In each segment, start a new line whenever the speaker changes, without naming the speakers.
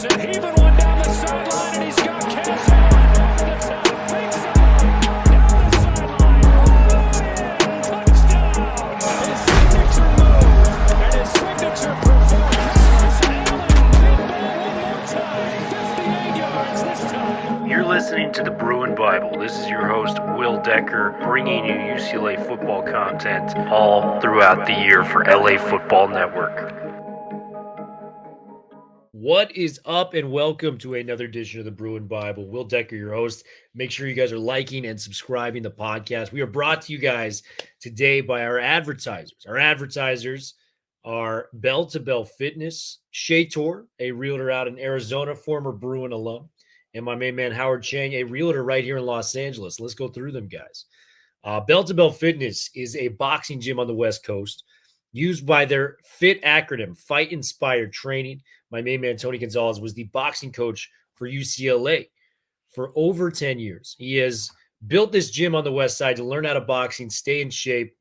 Anderson heaving one down the sideline, and he's got Cass Allen over the top. Big side, down the sideline. Touchdown. His signature move and his signature performance. Allen, deep ball one more time. 58 yards this time.
You're listening to the Bruin Bible. This is your host, Will Decker, bringing you UCLA football content all throughout the year for LA Football Network.
What is up, and welcome to another edition of the Bruin Bible. Will Decker, your host. Make sure you guys are liking and subscribing the podcast. We are brought to you guys today by our advertisers. Our advertisers are Bell to Bell Fitness, Shea Tor, a realtor out in Arizona, former Bruin alum, and my main man, Howard Chang, a realtor right here in Los Angeles. Let's go through them, guys. Bell to Bell Fitness is a boxing gym on the West Coast used by their FIT acronym, Fight Inspired Training. My main man, Tony Gonzalez, was the boxing coach for UCLA for over 10 years. He has built this gym on the West Side to learn how to boxing, stay in shape,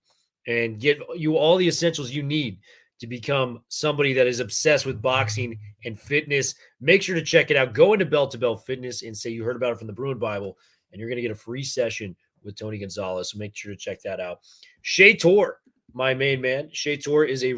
and get you all the essentials you need to become somebody that is obsessed with boxing and fitness. Make sure to check it out. Go into Bell to Bell Fitness and say you heard about it from the Bruin Bible, and you're going to get a free session with Tony Gonzalez. So make sure to check that out. Shea Tor, my main man. Shea Tor is a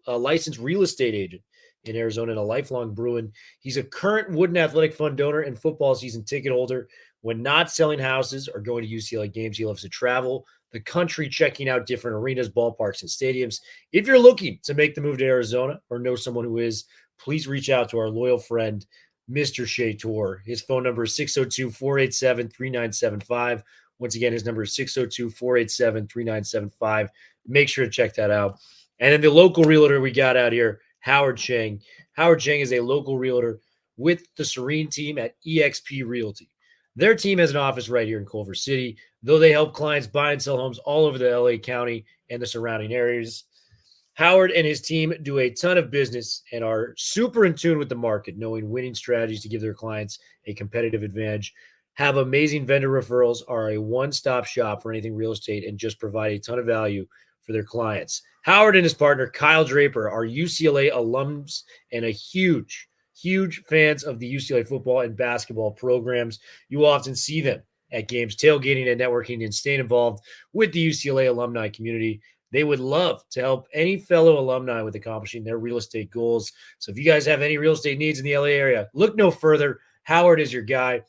licensed real estate agent in Arizona and a lifelong Bruin. He's a current Wooden Athletic Fund donor and football season ticket holder. When not selling houses or going to UCLA games, he loves to travel the country, checking out different arenas, ballparks, and stadiums. If you're looking to make the move to Arizona or know someone who is, please reach out to our loyal friend, Mr. Shea Tor. His phone number is 602-487-3975. Once again, his number is 602-487-3975. Make sure to check that out. And then the local realtor we got out here, Howard Chang. Howard Chang is a local realtor with the Serene team at eXp Realty. Their team has an office right here in Culver City, though they help clients buy and sell homes all over the LA County and the surrounding areas. Howard and his team do a ton of business and are super in tune with the market, knowing winning strategies to give their clients a competitive advantage, have amazing vendor referrals, are a one-stop shop for anything real estate, and just provide a ton of value for their clients. Howard and his partner, Kyle Draper, are UCLA alums and a huge fans of the UCLA football and basketball programs. You will often see them at games, tailgating and networking, and staying involved with the UCLA alumni community. They would love to help any fellow alumni with accomplishing their real estate goals. So if you guys have any real estate needs in the LA area, look no further. Howard is your guy.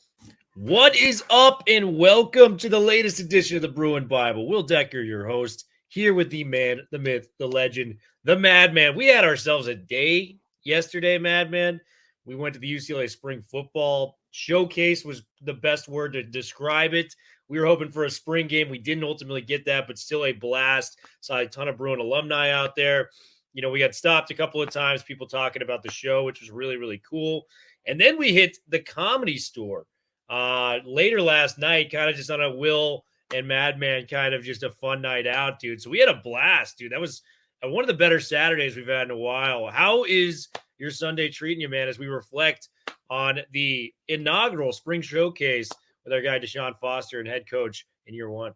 What is up, and welcome to the latest edition of the Bruin Bible. Will Decker, your host, here with the man, the myth, the legend, the madman. We had ourselves a day yesterday, madman. We went to the UCLA Spring Football Showcase, was the best word to describe it. We were hoping for a spring game. We didn't ultimately get that, but still a blast. Saw a ton of Bruin alumni out there. You know, we got stopped a couple of times, people talking about the show, which was really, really cool. And then we hit the Comedy Store later last night, kind of just on a Will and Madman, kind of just a fun night out, dude. So we had a blast, dude. That was one of the better Saturdays we've had in a while. How is your Sunday treating you, man, as we reflect on the inaugural Spring Showcase with our guy Deshaun Foster and head coach in year one?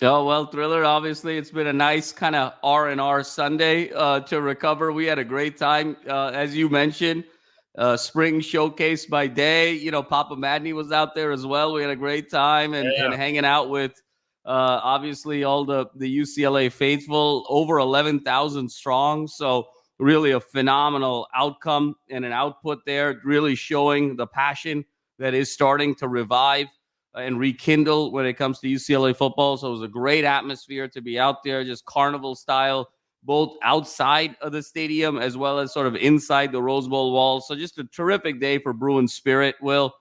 Oh, well, Thriller, obviously it's been a nice kind of R&R Sunday to recover. We had a great time, as you mentioned. Spring Showcase by day. You know, Papa Madney was out there as well. We had a great time and hanging out with obviously all the UCLA faithful, over 11,000 strong. So really a phenomenal outcome and an output there, really showing the passion that is starting to revive and rekindle when it comes to UCLA football. So it was a great atmosphere to be out there, just carnival style, both outside of the stadium as well as sort of inside the Rose Bowl walls. So just a terrific day for Bruin spirit. Will,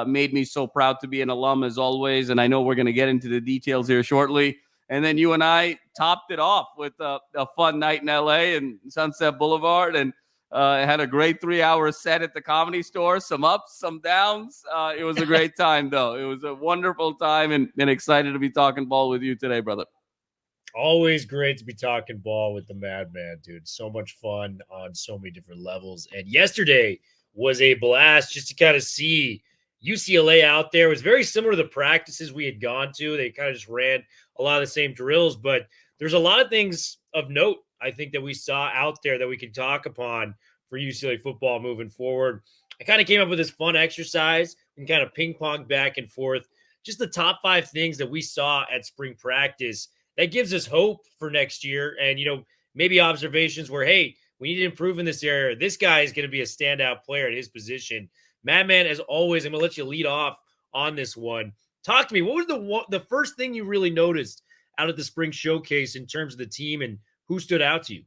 made me so proud to be an alum as always. And I know we're going to get into the details here shortly. And then you and I topped it off with a fun night in LA and Sunset Boulevard. And had a great 3-hour set at the Comedy Store, some ups, some downs. It was a great time, though. It was a wonderful time and excited to be talking ball with you today, brother.
Always great to be talking ball with the madman, dude. So much fun on so many different levels. And yesterday was a blast just to kind of see UCLA out there. It was very similar to the practices we had gone to. They kind of just ran a lot of the same drills, but there's a lot of things of note, I think, that we saw out there that we can talk upon for UCLA football moving forward. I kind of came up with this fun exercise and kind of ping pong back and forth. Just the top 5 things that we saw at spring practice that gives us hope for next year. And, maybe observations where, hey, we need to improve in this area. This guy is going to be a standout player at his position. Madman, as always, I'm going to let you lead off on this one. Talk to me. What was the first thing you really noticed out of the spring showcase in terms of the team and who stood out to you?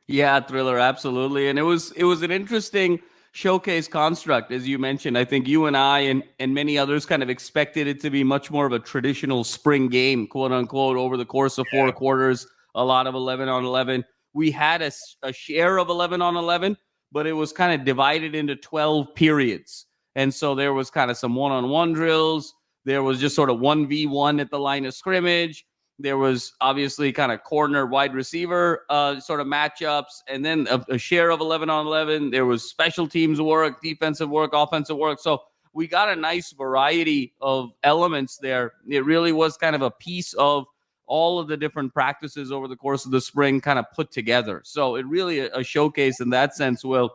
Yeah, Thriller, absolutely. And it was an interesting showcase construct, as you mentioned. I think you and I and many others kind of expected it to be much more of a traditional spring game, quote unquote, over the course of 4 quarters, a lot of 11 on 11. We had a share of 11 on 11, but it was kind of divided into 12 periods. And so there was kind of some one-on-one drills. There was just sort of 1v1 at the line of scrimmage. There was obviously kind of corner wide receiver sort of matchups, and then a share of 11 on 11. There was special teams work, defensive work, offensive work. So we got a nice variety of elements there. It really was kind of a piece of all of the different practices over the course of the spring kind of put together. So it really a showcase in that sense, Will,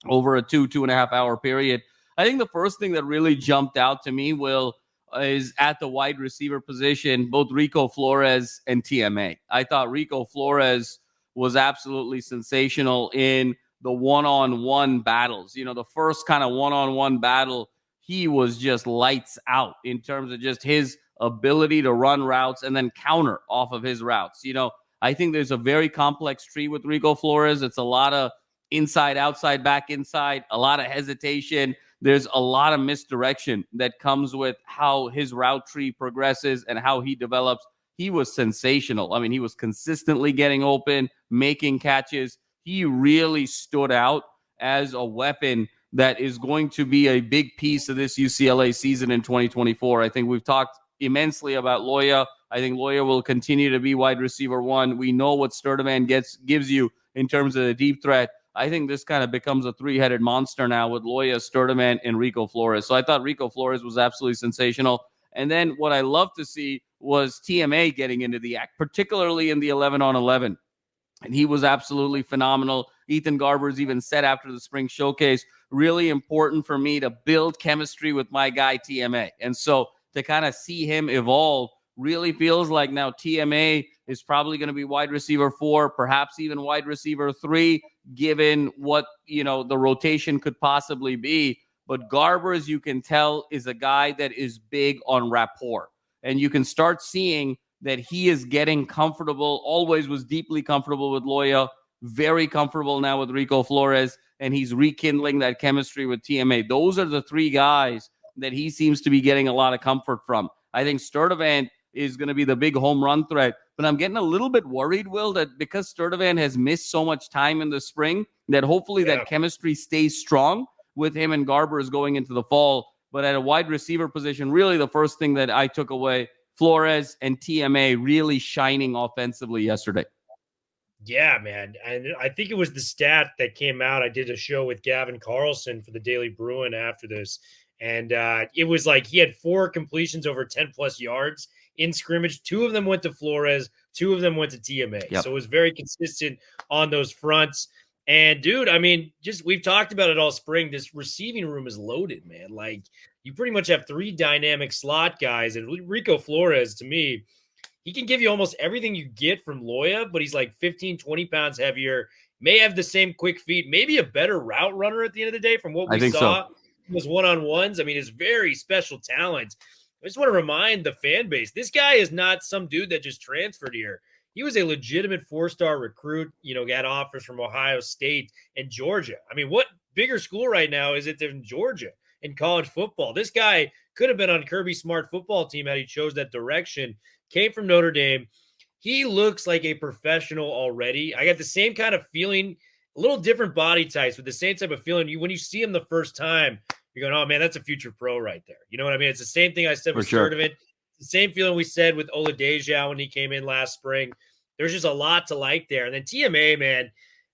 over a 2.5 hour period. I think the first thing that really jumped out to me, Will, is at the wide receiver position, both Rico Flores and TMA. I thought Rico Flores was absolutely sensational in the one-on-one battles. The first kind of one-on-one battle, he was just lights out in terms of just his ability to run routes and then counter off of his routes. I think there's a very complex tree with Rico Flores. It's a lot of inside, outside, back, inside, a lot of hesitation. There's a lot of misdirection that comes with how his route tree progresses and how he develops. He was sensational. I mean, he was consistently getting open, making catches. He really stood out as a weapon that is going to be a big piece of this UCLA season in 2024. I think we've talked immensely about Loya. I think Loya will continue to be wide receiver 1. We know what Sturdivant gives you in terms of the deep threat. I think this kind of becomes a 3-headed monster now with Loya, Sturdivant, and Rico Flores. So I thought Rico Flores was absolutely sensational. And then what I love to see was TMA getting into the act, particularly in the 11 on 11. And he was absolutely phenomenal. Ethan Garber's even said after the spring showcase, really important for me to build chemistry with my guy TMA. And so to kind of see him evolve really feels like now TMA is probably going to be wide receiver 4, perhaps even wide receiver 3, given what, the rotation could possibly be. But Garber, as you can tell, is a guy that is big on rapport. And you can start seeing that he is getting comfortable, always was deeply comfortable with Loya, very comfortable now with Rico Flores, and he's rekindling that chemistry with TMA. Those are the 3 guys that he seems to be getting a lot of comfort from. I think Sturdivant is going to be the big home run threat. But I'm getting a little bit worried, Will, that because Sturdivant has missed so much time in the spring, that hopefully that chemistry stays strong with him and Garber is going into the fall. But at a wide receiver position, really the first thing that I took away, Flores and TMA really shining offensively yesterday.
Yeah, man. And I think it was the stat that came out. I did a show with Gavin Carlson for the Daily Bruin after this. And it was like he had 4 completions over 10 plus yards in scrimmage. 2 of them went to Flores. 2 of them went to TMA.
Yep.
So it was very consistent on those fronts. And dude, I mean, we've talked about it all spring. This receiving room is loaded, man. Like you pretty much have 3 dynamic slot guys. And Rico Flores, to me, he can give you almost everything you get from Loya, but he's like 15, 20 pounds heavier, may have the same quick feet, maybe a better route runner at the end of the day from what we saw. So. Those one-on-ones. I mean, it's very special talent. I just want to remind the fan base, this guy is not some dude that just transferred here. He was a legitimate 4-star recruit, got offers from Ohio State and Georgia. I mean, what bigger school right now is it than Georgia in college football? This guy could have been on Kirby Smart football team had he chose that direction. Came from Notre Dame. He looks like a professional already. I got the same kind of feeling, a little different body types, but the same type of feeling. When you see him the first time, you're going, oh, man, that's a future pro right there. You know what I mean? It's the same thing I said with Sturdivant. The same feeling we said with Oladeja when he came in last spring. There's just a lot to like there. And then TMA, man,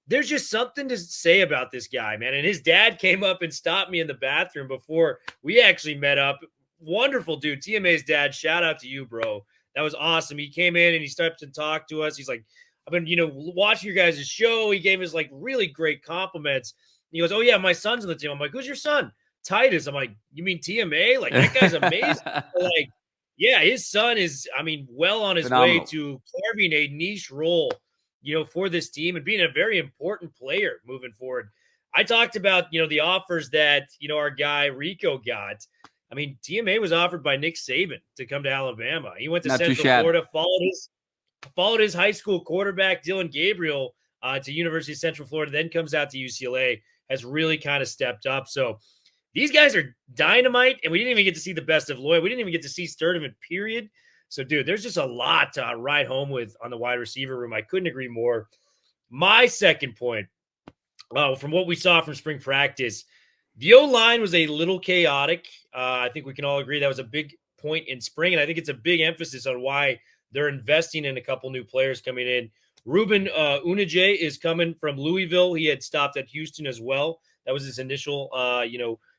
there's just something to say about this guy, man. And his dad came up and stopped me in the bathroom before we actually met up. Wonderful dude. TMA's dad, shout out to you, bro. That was awesome. He came in and he started to talk to us. He's like, I've been, watching your guys' show. He gave us like really great compliments. He goes, "Oh yeah, my son's on the team." I'm like, "Who's your son?" Titus. I'm like, "You mean TMA? Like that guy's amazing." Like, yeah, his son is, I mean, well on his
Phenomenal.
way to carving a niche role, for this team and being a very important player moving forward. I talked about, the offers that, our guy Rico got. I mean, TMA was offered by Nick Saban to come to Alabama. He went to
Not too
Central
shabby.
Florida, followed his high school quarterback, Dylan Gabriel, to University of Central Florida, then comes out to UCLA, has really kind of stepped up. So these guys are dynamite, and we didn't even get to see the best of Lloyd. We didn't even get to see Sturdivant, period. So, dude, there's just a lot to ride home with on the wide receiver room. I couldn't agree more. My second point, from what we saw from spring practice, the O-line was a little chaotic. I think we can all agree that was a big point in spring, and I think it's a big emphasis on why they're investing in a couple new players coming in. Ruben Unije is coming from Louisville. He had stopped at Houston as well. That was his initial,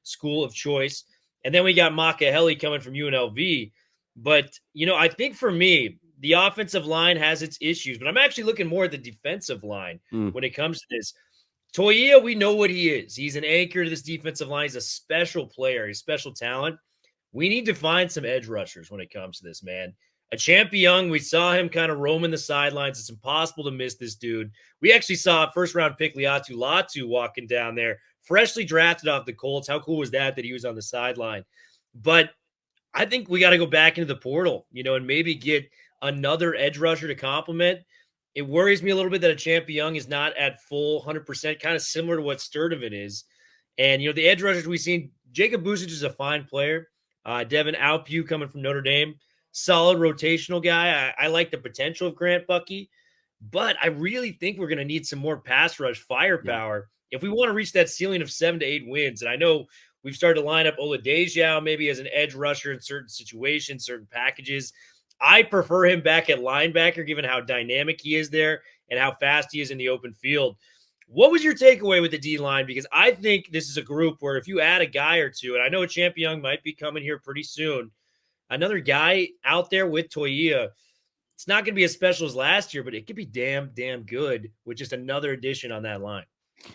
school of choice. And then we got Makaheli coming from UNLV. But, I think for me, the offensive line has its issues, but I'm actually looking more at the defensive line when it comes to this. Toia, we know what he is. He's an anchor to this defensive line. He's a special player. He's special talent. We need to find some edge rushers when it comes to this, man. A Young, we saw him kind of roaming the sidelines. It's impossible to miss this dude. We actually saw a first-round pick, Liatu Latu, walking down there, freshly drafted off the Colts. How cool was that he was on the sideline? But I think we got to go back into the portal, and maybe get another edge rusher to complement. It worries me a little bit that a Young is not at full 100%, kind of similar to what Sturdivant is. And, the edge rushers we've seen, Jacob Busic is a fine player. Devin Aupu coming from Notre Dame, solid rotational guy. I like the potential of Grant Bucky, but I really think we're going to need some more pass rush firepower if we want to reach that ceiling of 7 to 8 wins. And I know we've started to line up Oladipo maybe as an edge rusher in certain situations, certain packages. I prefer him back at linebacker, given how dynamic he is there and how fast he is in the open field. What was your takeaway with the D-line? Because I think this is a group where if you add a guy or two, and I know Young might be coming here pretty soon, another guy out there with Toia, it's not going to be as special as last year, but it could be damn good with just another addition on that line.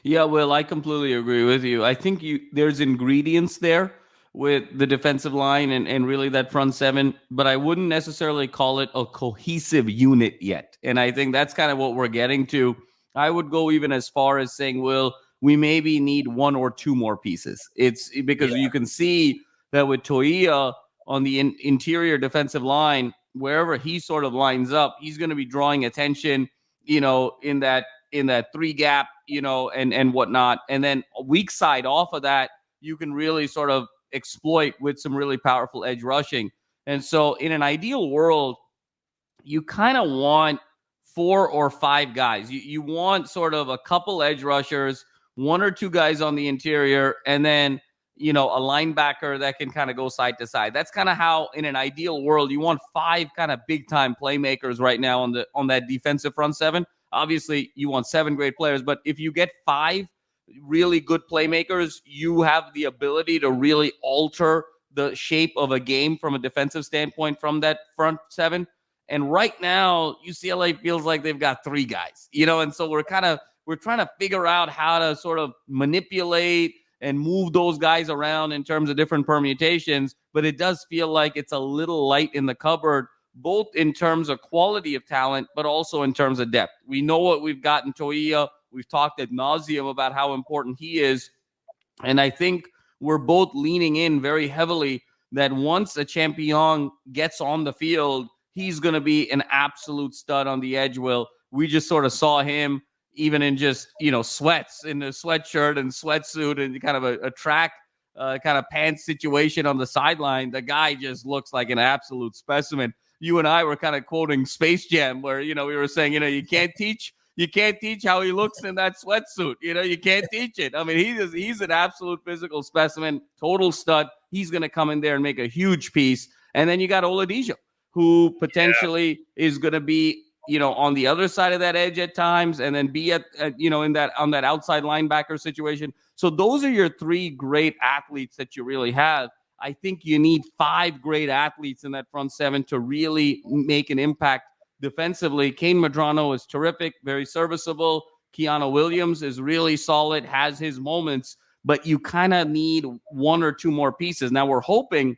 Yeah, Will, I completely agree with you. I think there's ingredients there with the defensive line and really that front seven, but I wouldn't necessarily call it a cohesive unit yet. And I think that's kind of what we're getting to. I would go even as far as saying, Will, we maybe need one or two more pieces. It's because you can see that with Toia on the interior defensive line, wherever he sort of lines up, he's going to be drawing attention, in that 3 gap, and whatnot. And then weak side off of that, you can really sort of exploit with some really powerful edge rushing. And so in an ideal world, you kind of want 4 or 5 guys. You want sort of a couple edge rushers, 1 or 2 guys on the interior, and then, a linebacker that can kind of go side to side. That's kind of how, in an ideal world, you want 5 kind of big time playmakers right now on that defensive front seven. Obviously, you want 7 great players, but if you get 5 really good playmakers, you have the ability to really alter the shape of a game from a defensive standpoint from that front seven. And right now, UCLA feels like they've got 3 guys, and so we're trying to figure out how to sort of manipulate and move those guys around in terms of different permutations. But it does feel like it's a little light in the cupboard, both in terms of quality of talent, but also in terms of depth. We know what we've got in Toia. We've talked ad nauseum about how important he is. And I think we're both leaning in very heavily that once a Champion gets on the field, he's going to be an absolute stud on the edge, Will. We just sort of saw him even in just, sweats, in a sweatshirt and sweatsuit and kind of a track kind of pants situation on the sideline. The guy just looks like an absolute specimen. You and I were kind of quoting Space Jam where, we were saying, you can't teach how he looks in that sweatsuit. You can't teach it. I mean, he's an absolute physical specimen, total stud. He's going to come in there and make a huge piece. And then you got Oladipo, who potentially is going to be, on the other side of that edge at times, and then be on that outside linebacker situation. So those are your 3 great athletes that you really have. I think you need 5 great athletes in that front seven to really make an impact defensively. Kane Medrano is terrific, very serviceable. Keanu Williams is really solid, has his moments, but you kind of need one or two more pieces. Now we're hoping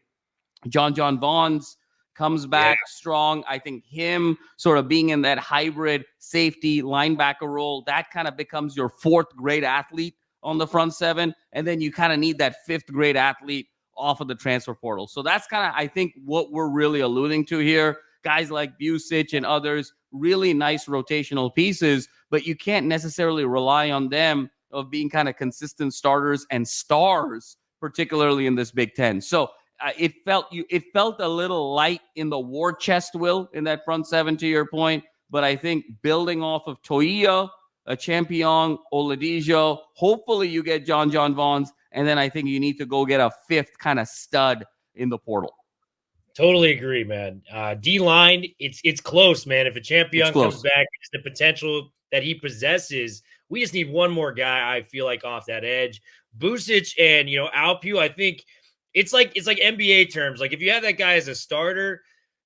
John Vaughns comes back strong. I think him sort of being in that hybrid safety linebacker role, that kind of becomes your fourth grade athlete on the front seven. And then you kind of need that fifth grade athlete off of the transfer portal. So that's kind of, I think, what we're really alluding to here. Guys like Busic and others, really nice rotational pieces, but you can't necessarily rely on them of being kind of consistent starters and stars, particularly in this Big Ten. So it felt a little light in the war chest, Will, in that front seven, to your point. But I think building off of Toia, a Champion, Oladijo, hopefully you get John Vaughns, and then I think you need to go get a fifth kind of stud in the portal.
Totally agree, man. D-line, it's close, man. If a Champion comes back, it's the potential that he possesses. We just need one more guy, I feel like, off that edge. Busic and, Alpu, I think it's like NBA terms. Like if you have that guy as a starter,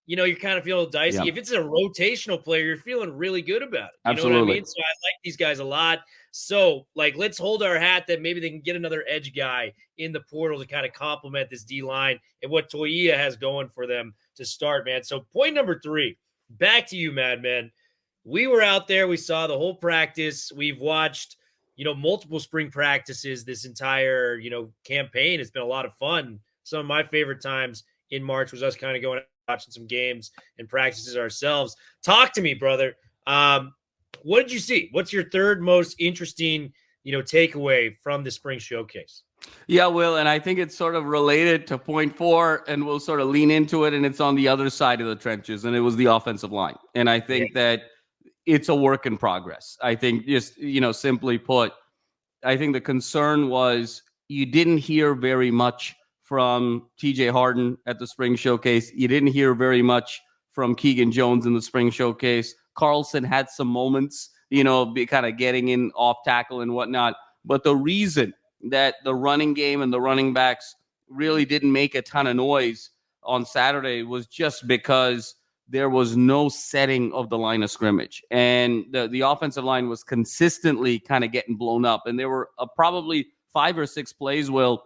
you're kind of feeling dicey. Yeah. If it's a rotational player, you're feeling really good about it. You know what I mean? So I like these guys a lot. So, let's hold our hat that maybe they can get another edge guy in the portal to kind of complement this D-line and what Toia has going for them to start, man. So, point number 3, back to you, Madman. We were out there. We saw the whole practice. We've watched, multiple spring practices this entire, campaign. It's been a lot of fun. Some of my favorite times in March was us kind of going out, watching some games and practices ourselves. Talk to me, brother. What did you see? What's your third most interesting, takeaway from the spring showcase?
Yeah, Will, and I think it's sort of related to point 4, and we'll sort of lean into it, and it's on the other side of the trenches, and it was the offensive line. And I think that it's a work in progress. I think just, simply put, I think the concern was you didn't hear very much from TJ Harden at the spring showcase. You didn't hear very much from Keegan Jones in the spring showcase. Carlson had some moments, kind of getting in off tackle and whatnot. But the reason that the running game and the running backs really didn't make a ton of noise on Saturday was just because there was no setting of the line of scrimmage. And the offensive line was consistently kind of getting blown up. And there were probably 5 or 6 plays, Will,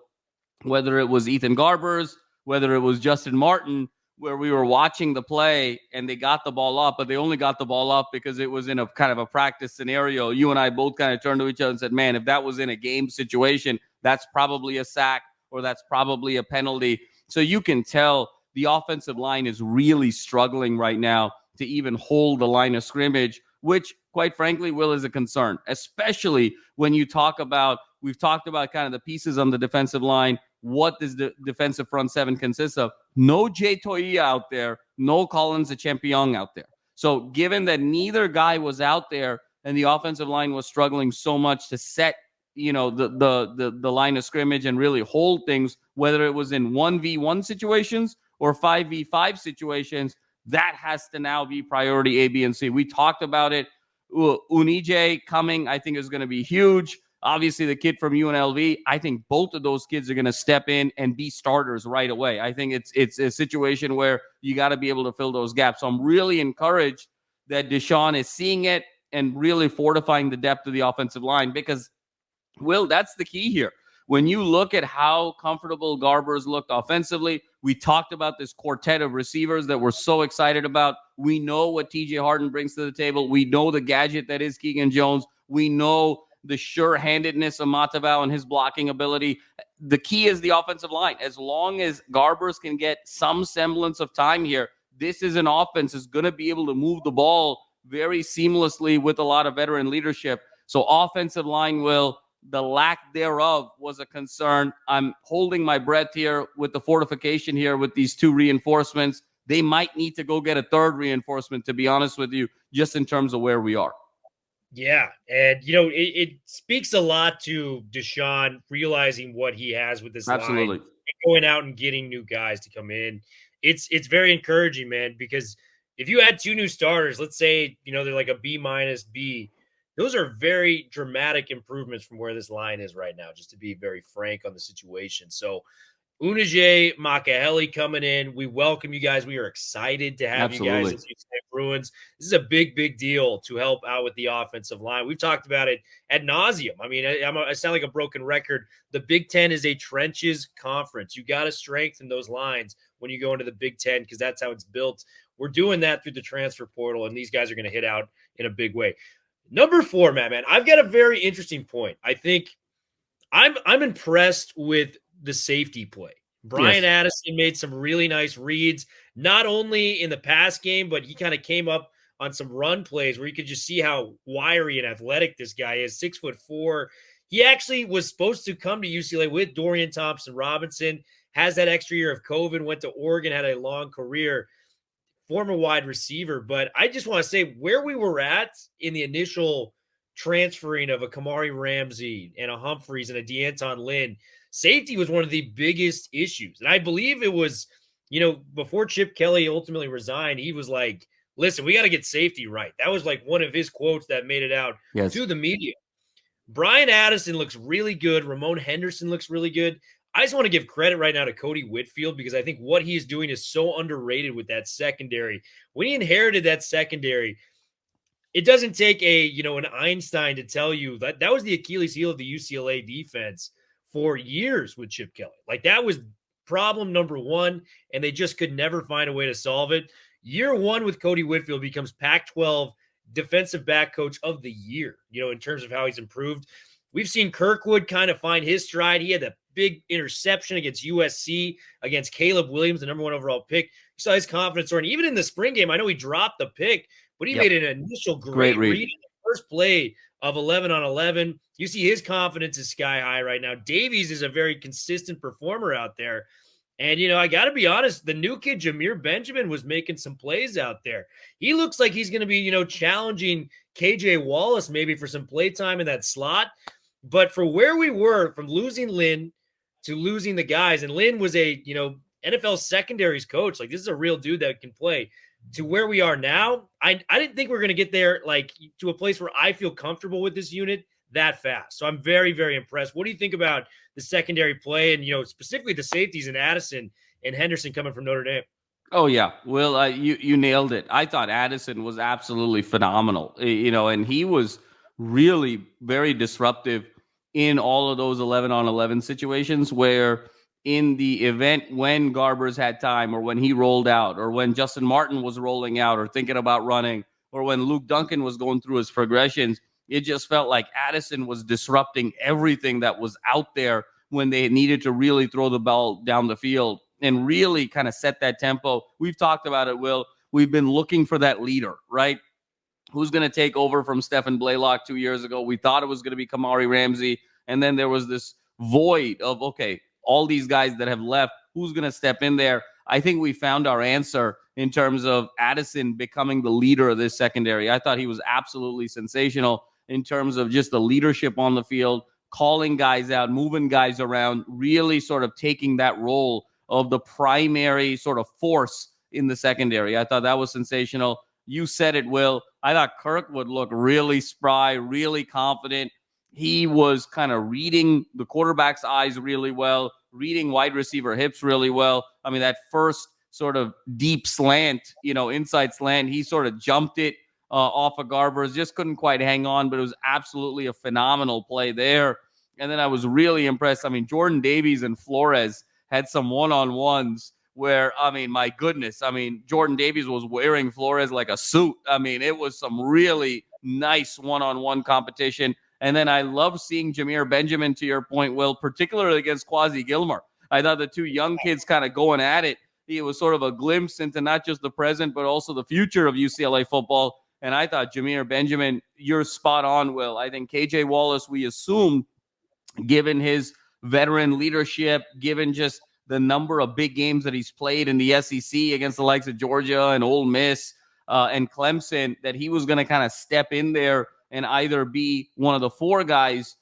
whether it was Ethan Garbers, whether it was Justin Martin, where we were watching the play and they got the ball up, but they only got the ball up because it was in a kind of a practice scenario. You and I both kind of turned to each other and said, man, if that was in a game situation, that's probably a sack or that's probably a penalty. So you can tell the offensive line is really struggling right now to even hold the line of scrimmage, which quite frankly, Will, is a concern, especially when we've talked about kind of the pieces on the defensive line. What does the defensive front seven consist of? No Jay Toia out there, no Collins Champion out there. So given that neither guy was out there and the offensive line was struggling so much to set, the line of scrimmage and really hold things, whether it was in 1v1 situations or 5v5 situations, that has to now be priority A, B, and C. We talked about it. Unije coming, I think, is going to be huge. Obviously, the kid from UNLV, I think both of those kids are going to step in and be starters right away. I think it's a situation where you got to be able to fill those gaps. So I'm really encouraged that Deshaun is seeing it and really fortifying the depth of the offensive line because, Will, that's the key here. When you look at how comfortable Garbers looked offensively, we talked about this quartet of receivers that we're so excited about. We know what TJ Harden brings to the table. We know the gadget that is Keegan Jones. We know the sure-handedness of Matavao and his blocking ability. The key is the offensive line. As long as Garbers can get some semblance of time here, this is an offense that's going to be able to move the ball very seamlessly with a lot of veteran leadership. So offensive line, Will, the lack thereof was a concern. I'm holding my breath here with the fortification here with these 2 reinforcements. They might need to go get a 3rd reinforcement, to be honest with you, just in terms of where we are.
Yeah, and it speaks a lot to Deshaun realizing what he has with this line and going out and getting new guys to come in. It's very encouraging, man, because if you add 2 new starters, let's say they're like a B-, B, those are very dramatic improvements from where this line is right now, just to be very frank on the situation. So Unije, Makaheli coming in. We welcome you guys. We are excited to have you guys. Bruins. This is a big deal to help out with the offensive line. We've talked about it ad nauseum. I mean, I sound like a broken record. The Big Ten is a trenches conference. You got to strengthen those lines when you go into the Big Ten because that's how it's built. We're doing that through the transfer portal, and these guys are going to hit out in a big way. Number 4, man, I've got a very interesting point. I think I'm impressed with the safety play. Brian Addison made some really nice reads, not only in the pass game, but he kind of came up on some run plays where you could just see how wiry and athletic this guy is, 6'4". He actually was supposed to come to UCLA with Dorian Thompson-Robinson, has that extra year of COVID, went to Oregon, had a long career, former wide receiver. But I just want to say where we were at in the initial transferring of a Kamari Ramsey and a Humphreys and a D'Anton Lynn, safety was one of the biggest issues. And I believe it was, before Chip Kelly ultimately resigned, he was like, listen, we got to get safety right. That was like one of his quotes that made it out to the media. Brian Addison looks really good. Ramon Henderson looks really good. I just want to give credit right now to Cody Whitfield because I think what he is doing is so underrated with that secondary. When he inherited that secondary, it doesn't take an Einstein to tell you that was the Achilles heel of the UCLA defense for years with Chip Kelly. Like that was problem number 1, and they just could never find a way to solve it. Year 1 with Cody Whitfield becomes Pac-12 defensive back coach of the year, in terms of how he's improved. We've seen Kirkwood kind of find his stride. He had that big interception against USC, against Caleb Williams, the number 1 overall pick. You saw his confidence soaring. Even in the spring game, I know he dropped the pick, but he made an initial great read in the first play of 11 on 11. You see his confidence is sky high right now. Davies is a very consistent performer out there. And, I got to be honest, the new kid, Jameer Benjamin, was making some plays out there. He looks like he's going to be, challenging KJ Wallace maybe for some playtime in that slot. But for where we were from losing Lynn to losing the guys, and Lynn was a, NFL secondaries coach. Like, this is a real dude that can play. To where we are now, I didn't think we were going to get there, like, to a place where I feel comfortable with this unit that fast. So I'm very, very impressed. What do you think about the secondary play and, specifically the safeties and Addison and Henderson coming from Notre Dame?
Oh, yeah. Well, you nailed it. I thought Addison was absolutely phenomenal, and he was really very disruptive in all of those 11 on 11 situations where in the event when Garbers had time or when he rolled out or when Justin Martin was rolling out or thinking about running or when Luke Duncan was going through his progressions, it just felt like Addison was disrupting everything that was out there when they needed to really throw the ball down the field and really kind of set that tempo. We've talked about it, Will. We've been looking for that leader, right? Who's going to take over from Stephen Blaylock 2 years ago? We thought it was going to be Kamari Ramsey. And then there was this void of, okay, all these guys that have left, who's going to step in there? I think we found our answer in terms of Addison becoming the leader of this secondary. I thought he was absolutely sensational in terms of just the leadership on the field, calling guys out, moving guys around, really sort of taking that role of the primary sort of force in the secondary. I thought that was sensational. You said it, Will. I thought Kirkwood looked really spry, really confident. He was kind of reading the quarterback's eyes really well, reading wide receiver hips really well. I mean, that first sort of deep slant, inside slant, he sort of jumped it off of Garbers, just couldn't quite hang on, but it was absolutely a phenomenal play there. And then I was really impressed. I mean, Jordan Davies and Flores had some one-on-ones where, I mean, my goodness, Jordan Davies was wearing Flores like a suit. I mean, it was some really nice one-on-one competition. And then I love seeing Jameer Benjamin, to your point, Will, particularly against Quasi Gilmore. I thought the two young kids kind of going at it. It was sort of a glimpse into not just the present, but also the future of UCLA football. And I thought Jameer Benjamin, you're spot on, Will. I think KJ Wallace, we assumed, given his veteran leadership, given just the number of big games that he's played in the SEC against the likes of Georgia and Ole Miss and Clemson, that he was going to kind of step in there and either be one of the 4 guys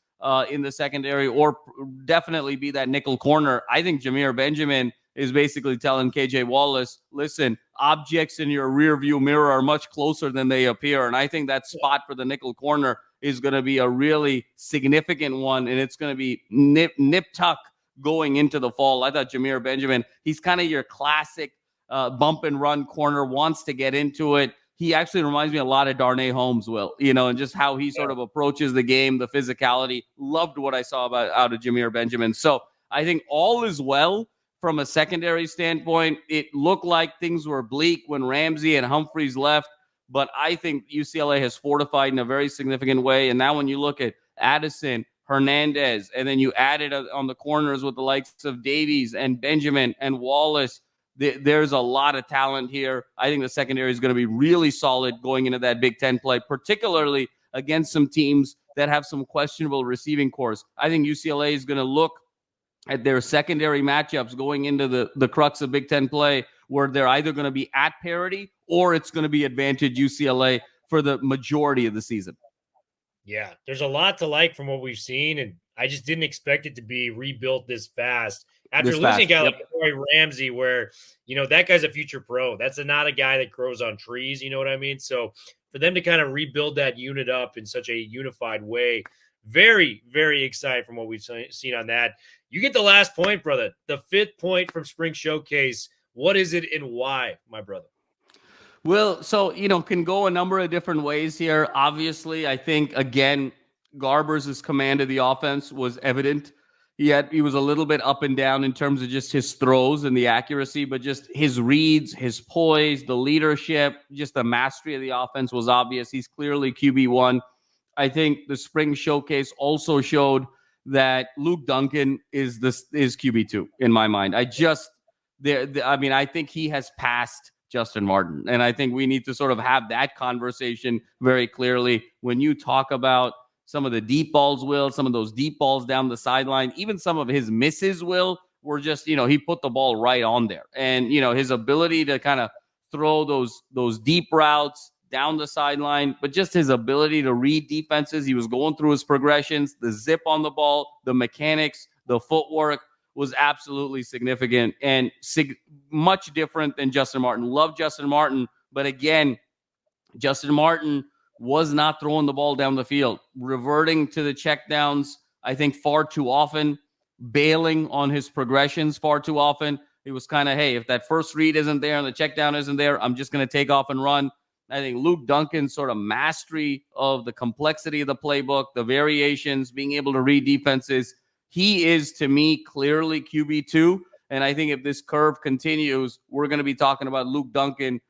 in the secondary or definitely be that nickel corner. I think Jameer Benjamin is basically telling KJ Wallace, listen, objects in your rearview mirror are much closer than they appear. And I think that spot for the nickel corner is going to be a really significant one, and it's going to be nip tuck going into the fall. I thought Jameer Benjamin, he's kind of your classic bump and run corner, wants to get into it, he actually reminds me a lot of Darnay Holmes, Will, and just how he sort of approaches the game, the physicality. Loved what I saw out of Jameer Benjamin. So I think all is well from a secondary standpoint. It looked like things were bleak when Ramsey and Humphreys left, but I think UCLA has fortified in a very significant way. And now when you look at Addison, Hernandez, and then you added on the corners with the likes of Davies and Benjamin and Wallace, there's a lot of talent here. I think the secondary is going to be really solid going into that Big Ten play, particularly against some teams that have some questionable receiving cores. I think UCLA is going to look at their secondary matchups going into the crux of Big Ten play, where they're either going to be at parity or it's going to be advantage UCLA for the majority of the season.
Yeah, there's a lot to like from what we've seen, and I just didn't expect it to be rebuilt this fast. After losing a guy like Troy Ramsey, where, that guy's a future pro. That's not a guy that grows on trees, you know what I mean? So for them to kind of rebuild that unit up in such a unified way, very, very excited from what we've seen on that. You get the last point, brother. The 5th point from Spring Showcase. What is it and why, my brother?
Well, so, can go a number of different ways here. Obviously, I think, again, Garber's command of the offense was evident. Yet he was a little bit up and down in terms of just his throws and the accuracy, but just his reads, his poise, the leadership, just the mastery of the offense was obvious. He's clearly QB1. I think the Spring Showcase also showed that Luke Duncan is QB2 in my mind. I think he has passed Justin Martin, and I think we need to sort of have that conversation very clearly when you talk about some of the deep balls, Will, some of those deep balls down the sideline, even some of his misses, Will, were just, he put the ball right on there. And, his ability to kind of throw those deep routes down the sideline, but just his ability to read defenses. He was going through his progressions, the zip on the ball, the mechanics, the footwork was absolutely significant and much different than Justin Martin. Love Justin Martin, but again, Justin Martin was not throwing the ball down the field, reverting to the checkdowns, I think, far too often, bailing on his progressions far too often. It was kind of, hey, if that first read isn't there and the checkdown isn't there, I'm just going to take off and run. I think Luke Duncan's sort of mastery of the complexity of the playbook, the variations, being able to read defenses, he is, to me, clearly QB2. And I think if this curve continues, we're going to be talking about Luke Duncan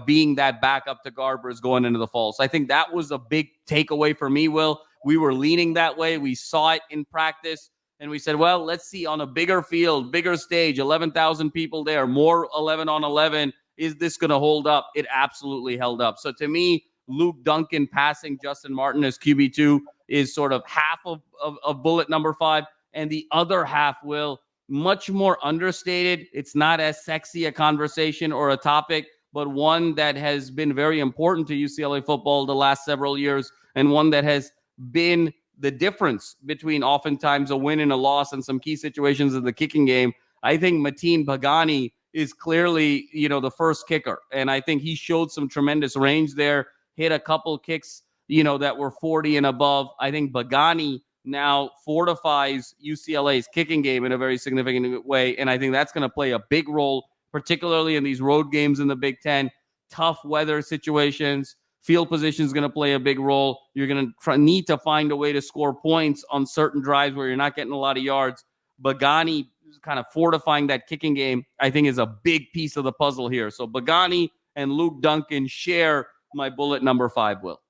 being that backup to Garbers going into the fall. So I think that was a big takeaway for me, Will. We were leaning that way. We saw it in practice, and we said, well, let's see on a bigger field, bigger stage, 11,000 people there, more 11 on 11. Is this going to hold up? It absolutely held up. So to me, Luke Duncan passing Justin Martin as QB2 is sort of half of bullet number 5. And the other half, Will, much more understated. It's not as sexy a conversation or a topic, but one that has been very important to UCLA football the last several years, and one that has been the difference between oftentimes a win and a loss in some key situations of the kicking game. I think Mateen Pagani is clearly, the first kicker, and I think he showed some tremendous range there, hit a couple kicks, that were 40 and above. I think Pagani now fortifies UCLA's kicking game in a very significant way, and I think that's going to play a big role, particularly in these road games in the Big Ten. Tough weather situations, field position is going to play a big role. You're going to need to find a way to score points on certain drives where you're not getting a lot of yards. Pagani kind of fortifying that kicking game, I think, is a big piece of the puzzle here. So Pagani and Luke Duncan share my bullet number 5, Will.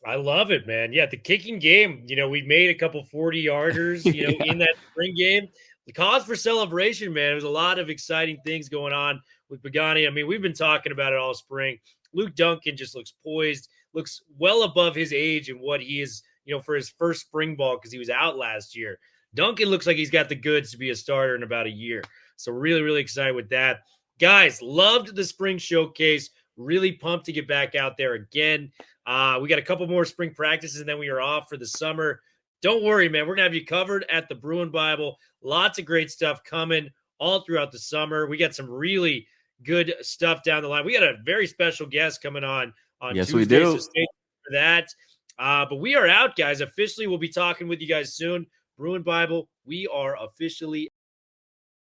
I love it, man. Yeah, the kicking game, we made a couple 40-yarders, in that spring game. The cause for celebration, man. There's a lot of exciting things going on with Pagani. I mean, we've been talking about it all spring. Luke Duncan just looks poised, looks well above his age and what he is, for his first spring ball because he was out last year. Duncan looks like he's got the goods to be a starter in about a year. So really, really excited with that. Guys, loved the Spring Showcase. Really pumped to get back out there again. We got a couple more spring practices, and then we are off for the summer. Don't worry, man. We're going to have you covered at the Bruin Bible. Lots of great stuff coming all throughout the summer. We got some really good stuff down the line. We got a very special guest coming on
yes,
Tuesday.
We do.
So stay tuned for that. But we are out, guys. Officially, we'll be talking with you guys soon. Bruin Bible, we are officially